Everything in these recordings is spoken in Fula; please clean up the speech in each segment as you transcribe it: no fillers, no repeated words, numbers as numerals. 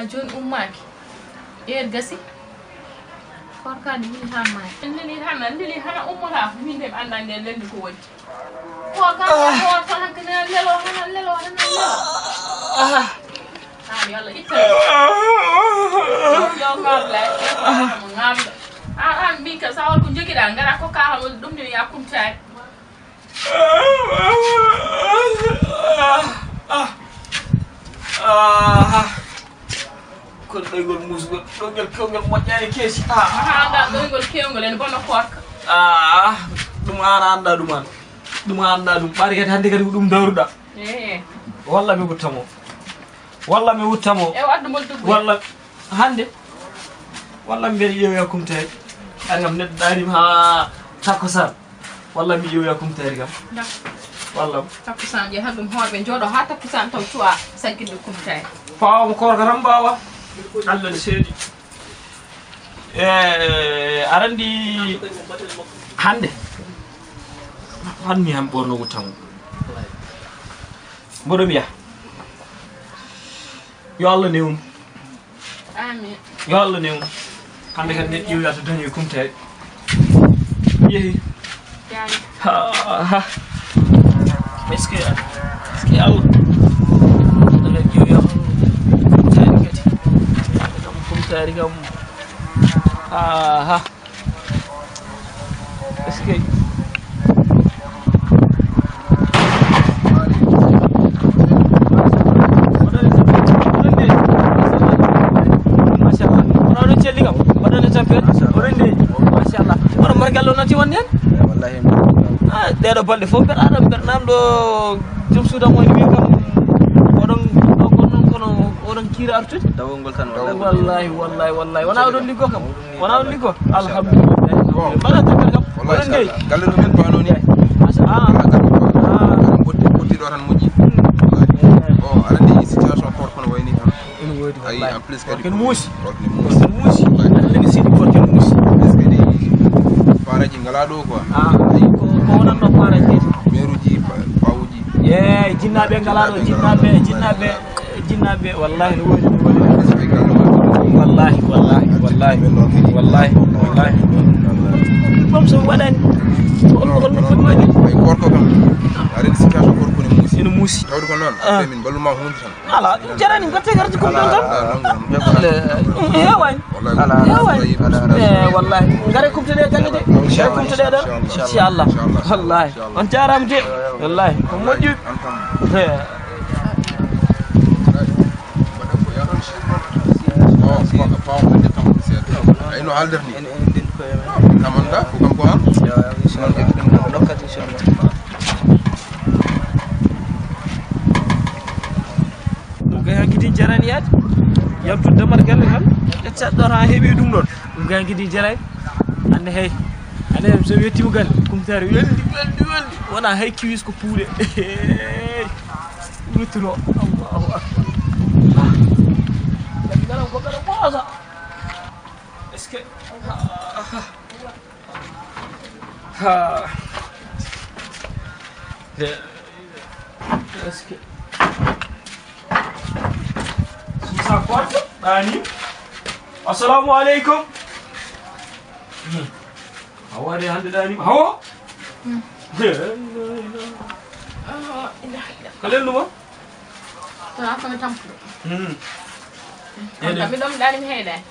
Joni ummaki ƴeer gasi korkade min hammani ndeli hana ummata min de anda nde lendi ko woni ko tan hankene lelo yalla itta yo ngabla mo ngabla an mi ka sawol ko jogiɗa ngara ko ka hamo ɗum ne ya kumtare ɗoygol musgol ɗoygol kewgol moƴƴani keesi anda ɗoygol kewgol en bono korka ɗum an anda ɗum an ɗum anda ɗum ɓaari kadi hannde kadi ko ɗum dawruɗa walla mi wuttamo e waddumol duggo walla hannde walla mi mbiɗa ƴeewoya kumtari ari kam neɗɗo ɗanima ha takkosan walla mi ƴeewoya kumtari kam walla takkusan je han ɗum hoorɓe jooɗo ha takkusan taw cuwa sagginde kumtari fawamo korka tan mbawa Allah ne seeɗi aɗa andi hannde hanmi han ɓorno wuttamo mboɗo mbiya yo Allah newnu amin yo Allah newnu hannde kadi neɗɗo ƴeewoya to dañoy kumtari yeehi est-ce que Allah Allah ƴeewoya kumtari kam est-ce que ɗeɗo balɗe fof mbeɗa aɗa mbeɗa namɗo joom suudan woni wi kam oɗon kono oɗon kiira artude dawol ngol tan wallahi wona oɗon liggo kam wona on liggo alhamdulillah mbaɗa tagal kam oɗon ndeyi galle ɗum en bano ni ɓottiɗo tan moƴƴi o aɗa andi situation korko no wayni tan ene woodi ayi en plus kadi ken muusi korko muusi aɗani siɗi korken muusi est-ce que ɗi faraji ngala ɗo quoi ko wonanno faraji meruji pawuji jinnaɓe ngala ɗo jinnaɓe wallahi no woodi wallahi comme so waɗani holno foti waɗi ay korko kam aɗa andi situation korko ene muusi tawde ko noon min balluma hunde tan ala ɗum jarani batte garti kom ɗon tan hewani wallahi gare kumteɗe galle de gare kumteɗe ɗon inchallah wallahi on jarama de wallahi ko moƴƴi ayno halderni kamanda ko kam ko han ɗum kay hankkidi jarani yaade yaltude damar galle kam ƴeccat ɗon ha heeɓi ɗum ɗon ɗum kay hankkidi jarani hande hey hande so yettima galle kumtare weldi wona hay kiwis ko puuɗe wittuno allahu akbar gaddi galam ko gaɗa ɓoosa est ce que est ce que susa korko ɗani assalamu aleykum hawa de hande ɗanima hawa ko lelnuma wona komi tampuɗo kam miɗon ɗanimi heeɗani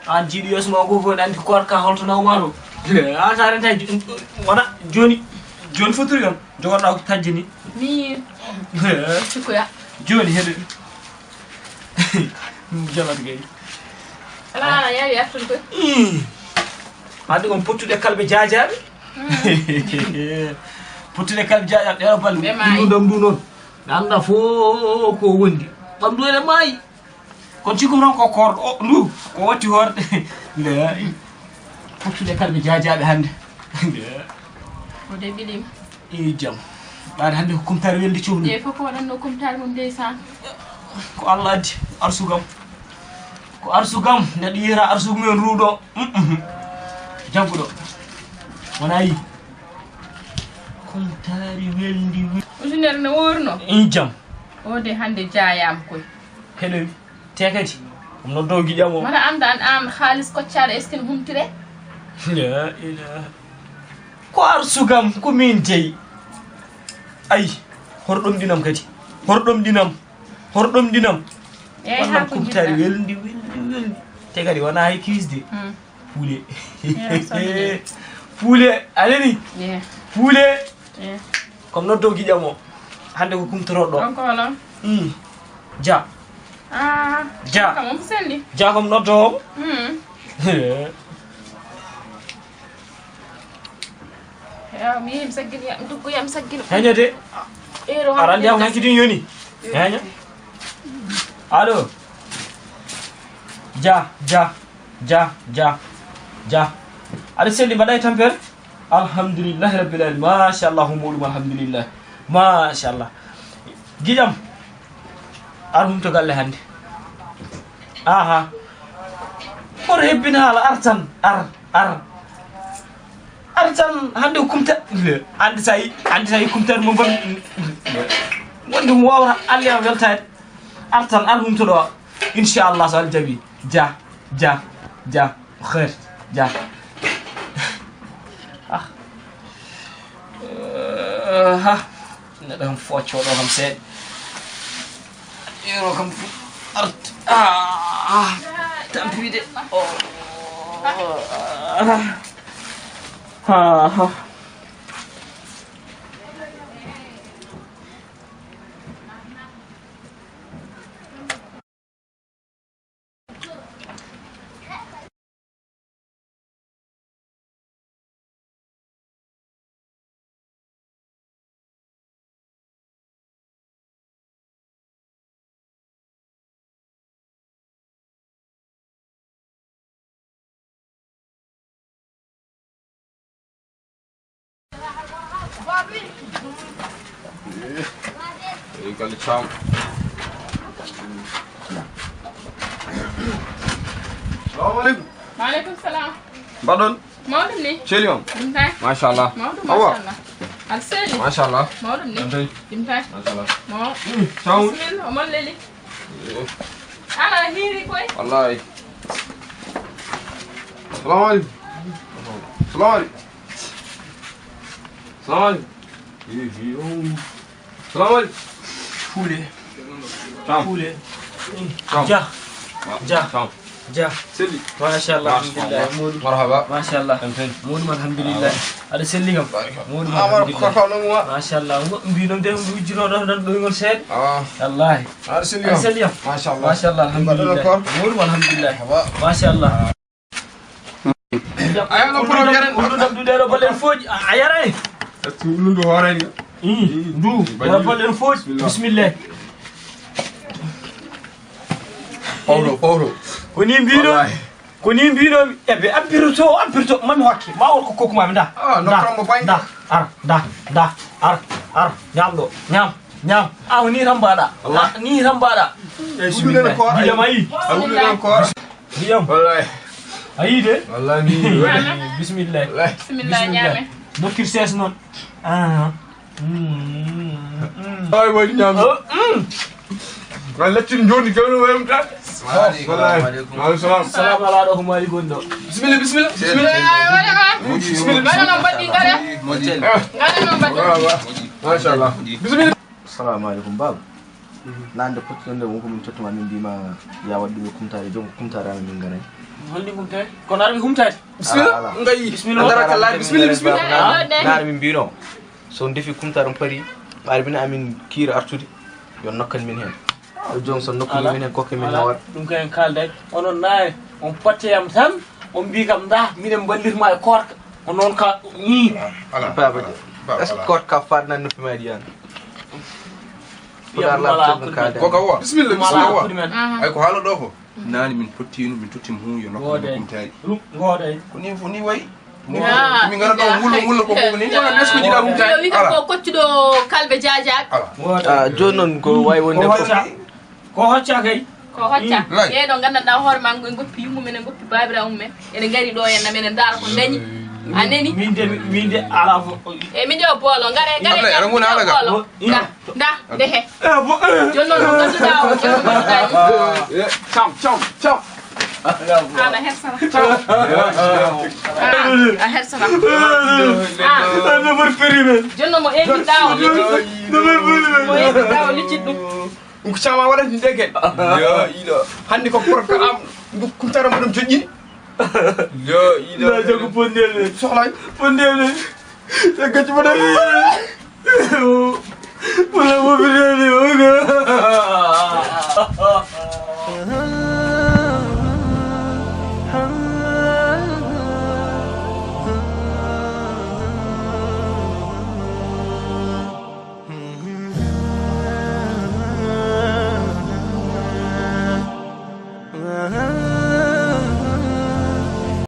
an jiiɗi yeeso ma gof waɗi andi korka holto nawma ɗo an sa renta wona joni fotori on jogoɗa ko tajje ni mi cikkoya joni heɗe jalat gay ala yawi artude ko hade on pottude kalbe jaajabe pottude kalbe jaajabe dero ballu dum du non anda fo ko wondi bam do ele may kon ci ko ron ko kordo ndu ko watti horde la pottude kalbe jaajabe hande o de bilim jam baade hande ko kumtare weldi ciowni e foko wadanno kumtare mum ndeysan ko Allah addi arsugam ko arsugam nde yira arsugum men ruudo jangudo wona yi kumtare weldi ujunere ne worno jam o de hande jaayam koy hello tekati no dogi jamo mara anda an khalis ko ciara est ce que humtire la ilaha ko arsugam ko min jeyi ay hordom dinam kadi hordom dinam e ha ko kumtare weldi te kadi wona hay kisde Poulet. Poulet, allez yeah. Poulet. Yeah. Comme notre dogi jamo. Hande ko kumtoro do. Encore là. Ja. Ah. Ja. Comment vous sentez? Ja comme notre dom. Ya mi sagin ya duggu yam sagin. Hanyade. Ero Arandi am hakidin yoni. Hanya. Allo. Ja. Ada seli badai tampere alhamdulillah rabbil alamin masha Allah humulum alhamdulillah masha Allah gidam arhum to galle hande aha for hebbina hala artan artan hande kumta andi say kumta mo ban wonde mo wawa Allah weltade artan arhum to do inshallah sal jabi ja khair ja na dam focho do kam se yero kam art tampide You got the chomp. Assalamualaikum. Waalaikum salam. Badon. Maudum ni. Chelium. Dimtai. Mashallah. Maudum Awa. mashallah. Alseli. Mashallah. Maudum ni. Dimtai. Dimtai. Mashallah. Mau. Ciao. Bismillah. Omar leli. Ana hiri koy. Wallahi. Assalamualaikum. Assalamualaikum. Assalamualaikum. Assalamualaikum. Poulet. Ciao. Poulet. Ciao. Ja. Ciao. Ja. Seli. Masha Allah alhamdulillah Modou. Marhaba. Masha Allah. Modou alhamdulillah. Ada selli kam. Modou alhamdulillah. Masha Allah. Mbino dem wujino do dan do ngol set. Wallahi. Ada seli. Mashallah. Masha Allah alhamdulillah. Modou alhamdulillah. Masha Allah. Ayo no program. Du dero balen foji ayara. Tulundu horani. Du balen foji. Bismillah. Paulo. Koni mbino ebe abbirto mami hokki ma wor ko kokuma mi da no krambo bañ ar nyam aw ni rambada bismillah diyam ayi awulen ko diyam wallahi ayi de wallahi ni bismillah nyame dokir ses non ay way nyam wala tin joni gawno wem ta Assalamualaikum. Assalamu alaikum. Bismillah. Mashallah. Bismillah. Assalamualaikum bab. Nande pottonde wonko min tottuma min bima ya waddi kumtare jom kumtare min ganay. Holli kumtare? Ko nar mi kumtare. Bismillah. Ngai. Bismillah. Nar min bino. So defi kumtare pari. Bari bina amin kira artude. Yo nokkan min hen. Johnson nokkude minen kokke min nawat ɗum kayen kalday onon nayi on potteyam tan on mbi kam da minen ballitma e korka onon ka ni baba est ce que korka fadna noppi ma diyan ko ka wa bismillah ay ko haala do ko nani min pottinu min tottim huyo nokko ɗum taari ngoday ko ni fo ni way min ngara do mulo ko ni wona nesko jida ɗum taari wi ko koccuɗo kalbe jaajaak joni noon ko wawi wonde ko hocca kay ko hocca ɓeɗo gandanɗa hoore ma en goppi yummum en goppi babirawo mumen ene gari ɗo henna minen daara ko dañi a nani minde ala fo e min ƴewa boolo gare boolo da ndehe joni noon no ganduɗa o joni ganduɗa cam ana hersana a hersana number perimen joni noon mo eɓiɗa o mo eɓiɗa o liccit ɗum ko cama waɗante ndegen yo iɗo hande ko porka am kumtara mo ɗum joƴƴini yo iɗo la jogo pondele sohlay pondele e gacci mo dal wala mo bidani